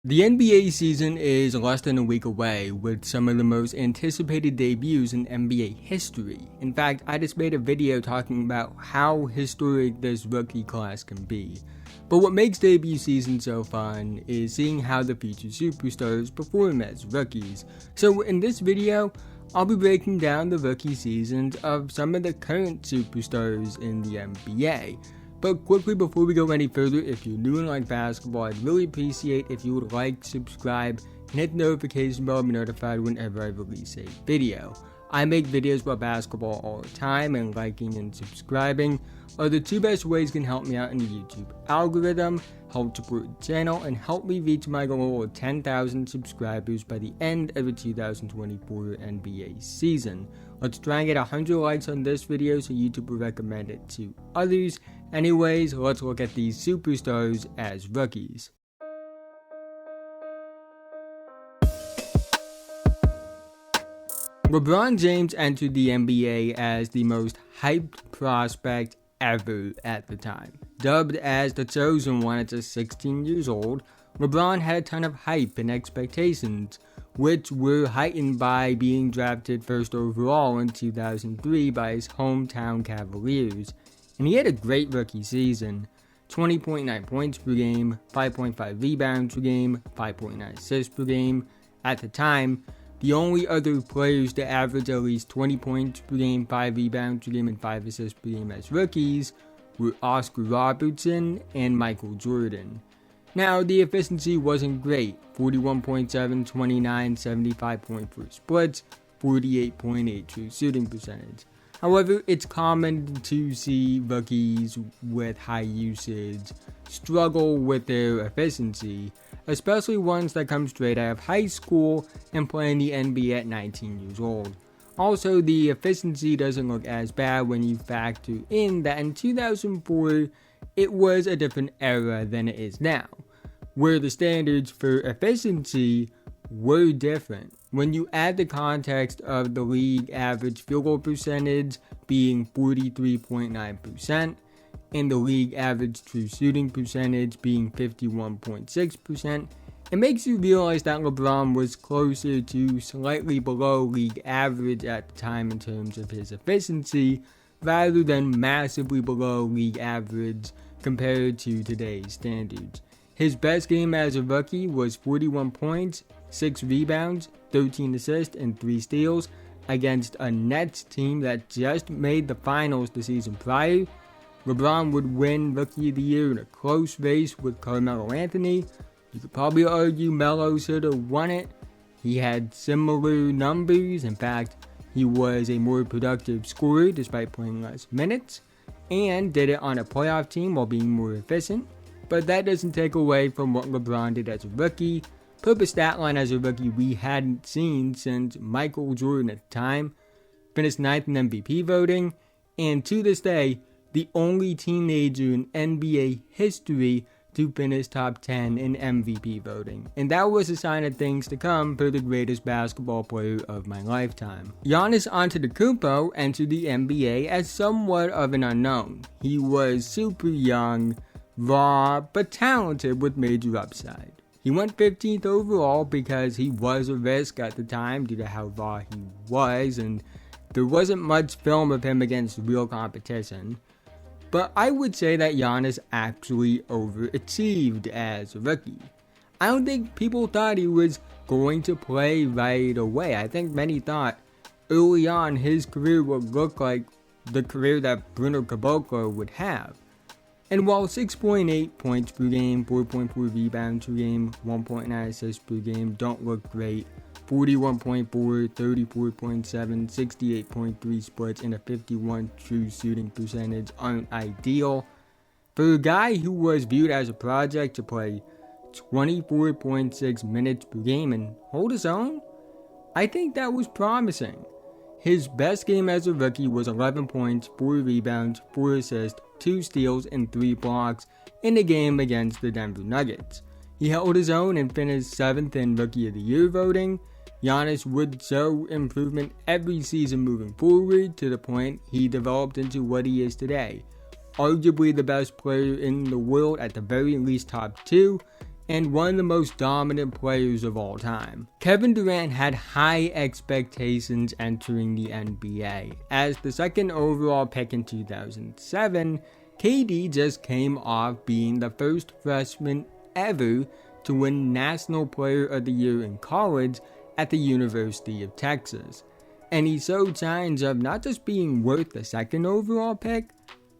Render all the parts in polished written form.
The NBA season is less than a week away, with some of the most anticipated debuts in NBA history. In fact, I just made a video talking about how historic this rookie class can be. But what makes debut season so fun is seeing how the future superstars perform as rookies. So in this video, I'll be breaking down the rookie seasons of some of the current superstars in the NBA. But quickly before we go any further, if you're new and like basketball, I'd really appreciate if you would like, subscribe, and hit the notification bell to be notified whenever I release a video. I make videos about basketball all the time, and liking and subscribing are the two best ways you can help me out in the YouTube algorithm, help support the channel, and help me reach my goal of 10,000 subscribers by the end of the 2024 NBA season. Let's try and get 100 likes on this video so YouTube will recommend it to others. Anyways, let's look at these superstars as rookies. LeBron James entered the NBA as the most hyped prospect ever at the time. Dubbed as the chosen one at just 16 years old, LeBron had a ton of hype and expectations, which were heightened by being drafted first overall in 2003 by his hometown Cavaliers. And he had a great rookie season: 20.9 points per game, 5.5 rebounds per game, 5.9 assists per game. At the time, the only other players to average at least 20 points per game, 5 rebounds per game, and 5 assists per game as rookies were Oscar Robertson and Michael Jordan. Now, the efficiency wasn't great: 41.7, 29, 75.4 splits, 48.8 true shooting percentage. However, it's common to see rookies with high usage struggle with their efficiency, especially ones that come straight out of high school and play in the NBA at 19 years old. Also, the efficiency doesn't look as bad when you factor in that in 2004, it was a different era than it is now, where the standards for efficiency were different. When you add the context of the league average field goal percentage being 43.9% and the league average true shooting percentage being 51.6%, it makes you realize that LeBron was closer to slightly below league average at the time in terms of his efficiency, rather than massively below league average compared to today's standards. His best game as a rookie was 41 points, 6 rebounds, 13 assists, and 3 steals against a Nets team that just made the finals the season prior. LeBron would win Rookie of the Year in a close race with Carmelo Anthony. You could probably argue Melo should have won it. He had similar numbers. In fact, he was a more productive scorer despite playing less minutes, and did it on a playoff team while being more efficient. But that doesn't take away from what LeBron did as a rookie. Put up a stat line as a rookie we hadn't seen since Michael Jordan at the time. Finished 9th in MVP voting, and to this day, the only teenager in NBA history to finish top 10 in MVP voting. And that was a sign of things to come for the greatest basketball player of my lifetime. Giannis Antetokounmpo entered the NBA as somewhat of an unknown. He was super young, raw, but talented with major upside. He went 15th overall because he was a risk at the time due to how raw he was, and there wasn't much film of him against real competition. But I would say that Giannis actually overachieved as a rookie. I don't think people thought he was going to play right away. I think many thought early on his career would look like the career that Bruno Caboclo would have. And while 6.8 points per game, 4.4 rebounds per game, 1.9 assists per game don't look great, 41.4, 34.7, 68.3 splits, and a 51 true shooting percentage aren't ideal. For a guy who was viewed as a project to play 24.6 minutes per game and hold his own, I think that was promising. His best game as a rookie was 11 points, 4 rebounds, 4 assists, 2 steals, and 3 blocks in a game against the Denver Nuggets. He held his own and finished 7th in Rookie of the Year voting. Giannis would show improvement every season moving forward to the point he developed into what he is today. Arguably the best player in the world, at the very least top 2, and one of the most dominant players of all time. Kevin Durant had high expectations entering the NBA. As the second overall pick in 2007, KD just came off being the first freshman ever to win National Player of the Year in college at the University of Texas. And he showed signs of not just being worth the second overall pick,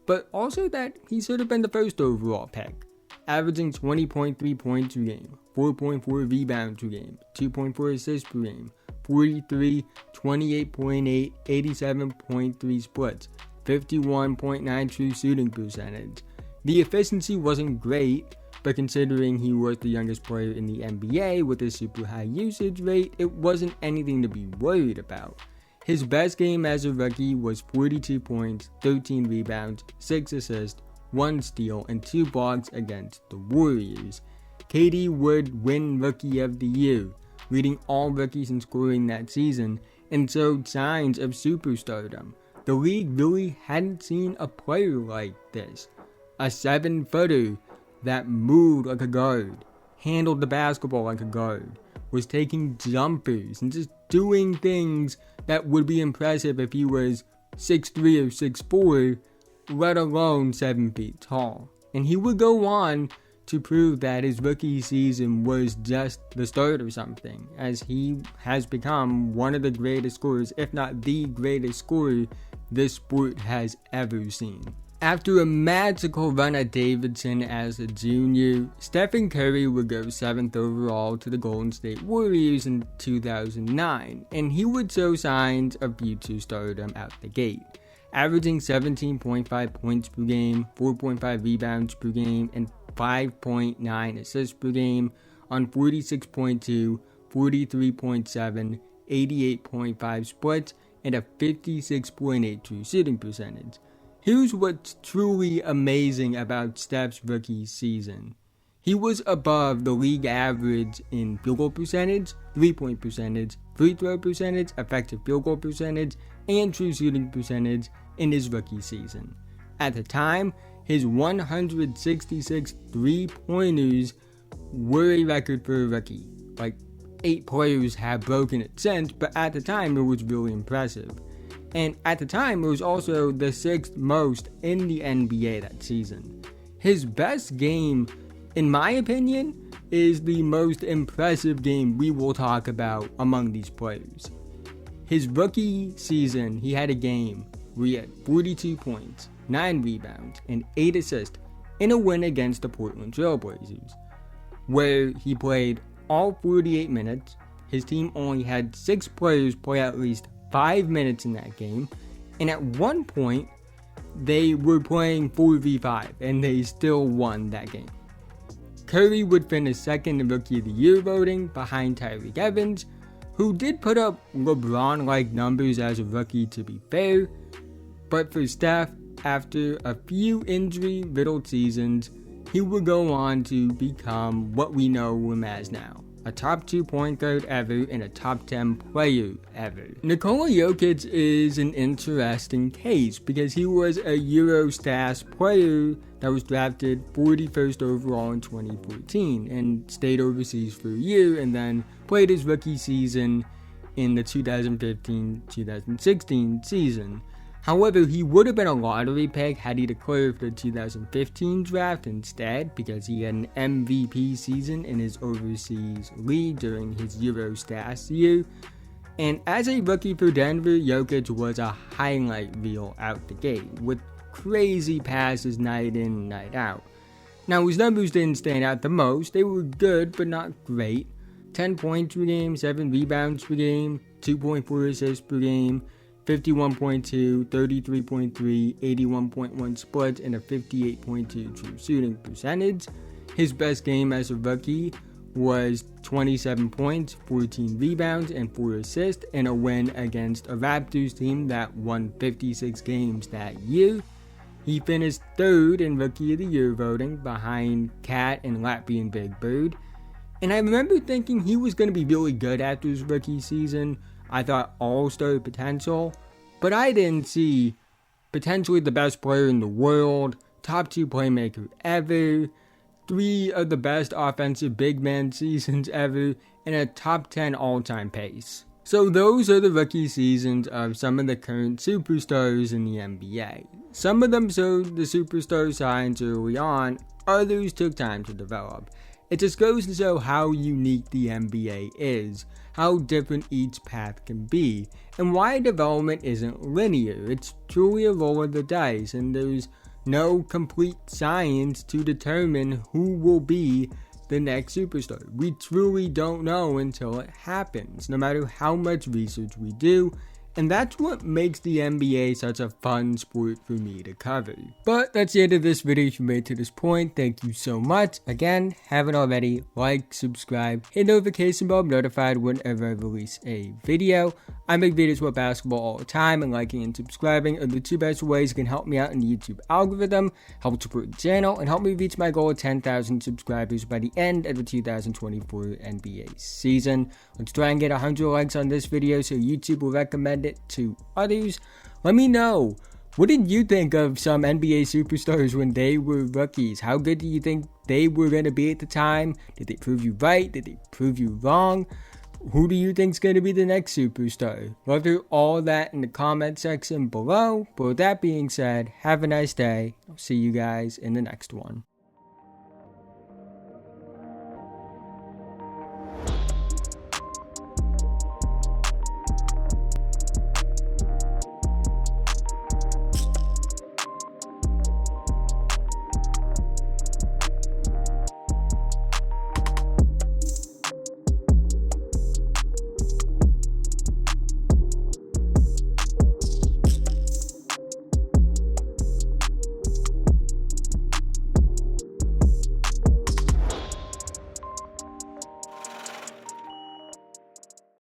but also that he should have been the first overall pick, averaging 20.3 points per game, 4.4 rebounds per game, 2.4 assists per game, 43, 28.8, 87.3 splits, 51.9 true shooting percentage. The efficiency wasn't great, but considering he was the youngest player in the NBA with a super high usage rate, it wasn't anything to be worried about. His best game as a rookie was 42 points, 13 rebounds, 6 assists, 1 steal, and 2 blocks against the Warriors. KD would win Rookie of the Year, leading all rookies in scoring that season, and showed signs of superstardom. The league really hadn't seen a player like this. A 7-footer that moved like a guard, handled the basketball like a guard, was taking jumpers and just doing things that would be impressive if he was 6'3" or 6'4", let alone 7 feet tall. And he would go on to prove that his rookie season was just the start of something, as he has become one of the greatest scorers, if not the greatest scorer this sport has ever seen. After a magical run at Davidson as a junior, Stephen Curry would go 7th overall to the Golden State Warriors in 2009, and he would show signs of future stardom out the gate, averaging 17.5 points per game, 4.5 rebounds per game, and 5.9 assists per game on 46.2, 43.7, 88.5 splits, and a 56.8 true shooting percentage. Here's what's truly amazing about Steph's rookie season. He was above the league average in field goal percentage, 3-point percentage, free throw percentage, effective field goal percentage, and true shooting percentage in his rookie season. At the time, his 166 3-pointers were a record for a rookie. Like, 8 players have broken it since, but at the time it was really impressive. And at the time, it was also the 6th most in the NBA that season. His best game, in my opinion, is the most impressive game we will talk about among these players. His rookie season, he had a game where he had 42 points, 9 rebounds, and 8 assists in a win against the Portland Trail Blazers, where he played all 48 minutes. His team only had 6 players play at least 5 minutes in that game, and at one point they were playing 4v5 and they still won that game. Curry would finish second in Rookie of the Year voting behind Tyreke Evans, who did put up LeBron-like numbers as a rookie, to be fair, but for Steph, after a few injury-riddled seasons, he would go on to become what we know him as now. A top 2 point guard ever and a top 10 player ever. Nikola Jokic is an interesting case because he was a Eurostars player that was drafted 41st overall in 2014 and stayed overseas for a year and then played his rookie season in the 2015-2016 season. However, he would have been a lottery pick had he declared for the 2015 draft instead, because he had an MVP season in his overseas league during his Eurostars year. And as a rookie for Denver, Jokic was a highlight reel out the gate, with crazy passes night in and night out. Now, his numbers didn't stand out the most. They were good, but not great. 10 points per game, 7 rebounds per game, 2.4 assists per game, 51.2, 33.3, 81.1 splits, and a 58.2 true shooting percentage. His best game as a rookie was 27 points, 14 rebounds, and 4 assists in a win against a Raptors team that won 56 games that year. He finished third in Rookie of the Year voting behind Cat and Latvian Big Bird. And I remember thinking he was going to be really good after his rookie season. I thought all-star potential, but I didn't see potentially the best player in the world, top 2 playmaker ever, 3 of the best offensive big man seasons ever, and a top 10 all-time pace. So those are the rookie seasons of some of the current superstars in the NBA. Some of them showed the superstar signs early on, others took time to develop. It just goes to show how unique the NBA is, how different each path can be, and why development isn't linear. It's truly a roll of the dice, and there's no complete science to determine who will be the next superstar. We truly don't know until it happens, no matter how much research we do, and that's what makes the NBA such a fun sport for me to cover. But that's the end of this video. If you made it to this point, thank you so much. Again, haven't already, like, subscribe, hit notification bell, notified whenever I release a video. I make videos about basketball all the time, and liking and subscribing are the 2 best ways you can help me out in the YouTube algorithm, help support the channel, and help me reach my goal of 10,000 subscribers by the end of the 2024 NBA season. Let's try and get 100 likes on this video so YouTube will recommend it to others. Let me know, what did you think of some NBA superstars when they were rookies? How good do you think they were going to be at the time? Did they prove you right? Did they prove you wrong? Who do you think is going to be the next superstar? Love to hear all that in the comment section below. But with that being said, have a nice day. I'll see you guys in the next one.